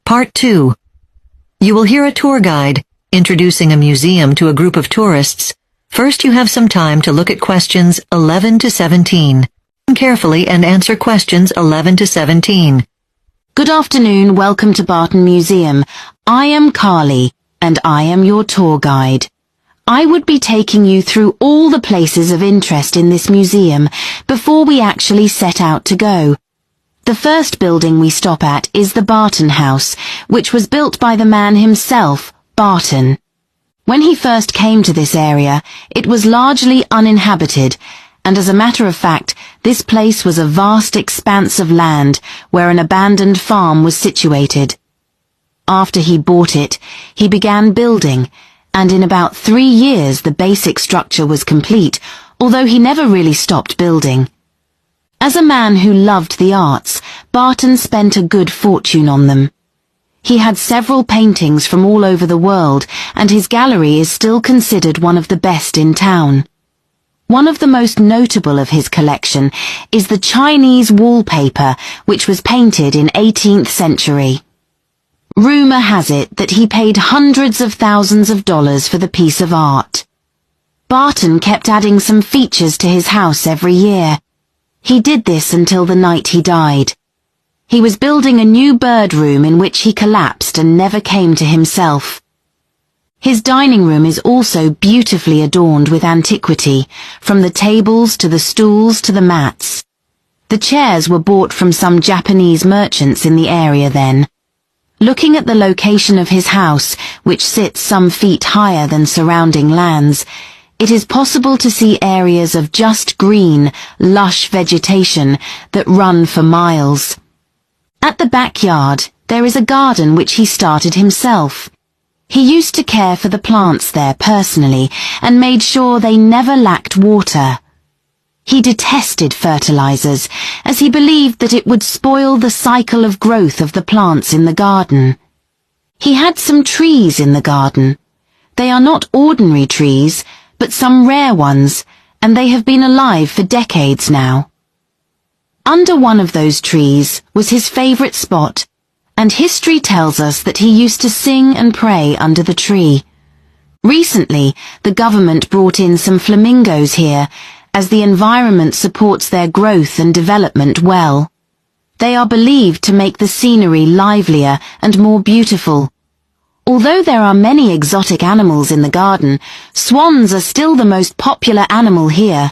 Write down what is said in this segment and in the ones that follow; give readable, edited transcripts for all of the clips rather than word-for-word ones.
Part 2. You will hear a tour guide introducing a museum to a group of tourists. First, you have some time to look at questions 11 to 17. Listen carefully and answer questions 11 to 17. Good afternoon, welcome to Barton Museum. I am Carly, and I am your tour guide. I would be taking you through all the places of interest in this museum before we actually set out to go. The first building we stop at is the Barton House, which was built by the man himself, Barton. When he first came to this area, it was largely uninhabited, and as a matter of fact, this place was a vast expanse of land where an abandoned farm was situated. After he bought it, he began building, and in about 3 years the basic structure was complete, although he never really stopped building. As a man who loved the arts, Barton spent a good fortune on them. He had several paintings from all over the world, and his gallery is still considered one of the best in town. One of the most notable of his collection is the Chinese wallpaper, which was painted in 18th century. Rumor has it that he paid hundreds of thousands of dollars for the piece of art. Barton kept adding some features to his house every year. He did this until the night he died. He was building a new bird room in which he collapsed and never came to himself. His dining room is also beautifully adorned with antiquity, from the tables to the stools to the mats. The chairs were bought from some Japanese merchants in the area then. Looking at the location of his house, which sits some feet higher than surrounding lands, it is possible to see areas of just green, lush vegetation that run for miles. At the backyard, there is a garden which he started himself. He used to care for the plants there personally and made sure they never lacked water. He detested fertilizers, as he believed that it would spoil the cycle of growth of the plants in the garden. He had some trees in the garden. They are not ordinary trees, but some rare ones, and they have been alive for decades now. Under one of those trees was his favorite spot, and history tells us that he used to sing and pray under the tree. Recently, the government brought in some flamingos here, as the environment supports their growth and development well. They are believed to make the scenery livelier and more beautiful. Although there are many exotic animals in the garden, swans are still the most popular animal here.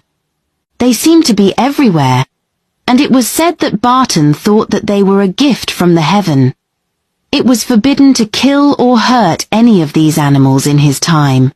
They seem to be everywhere, and it was said that Barton thought that they were a gift from the heaven. It was forbidden to kill or hurt any of these animals in his time.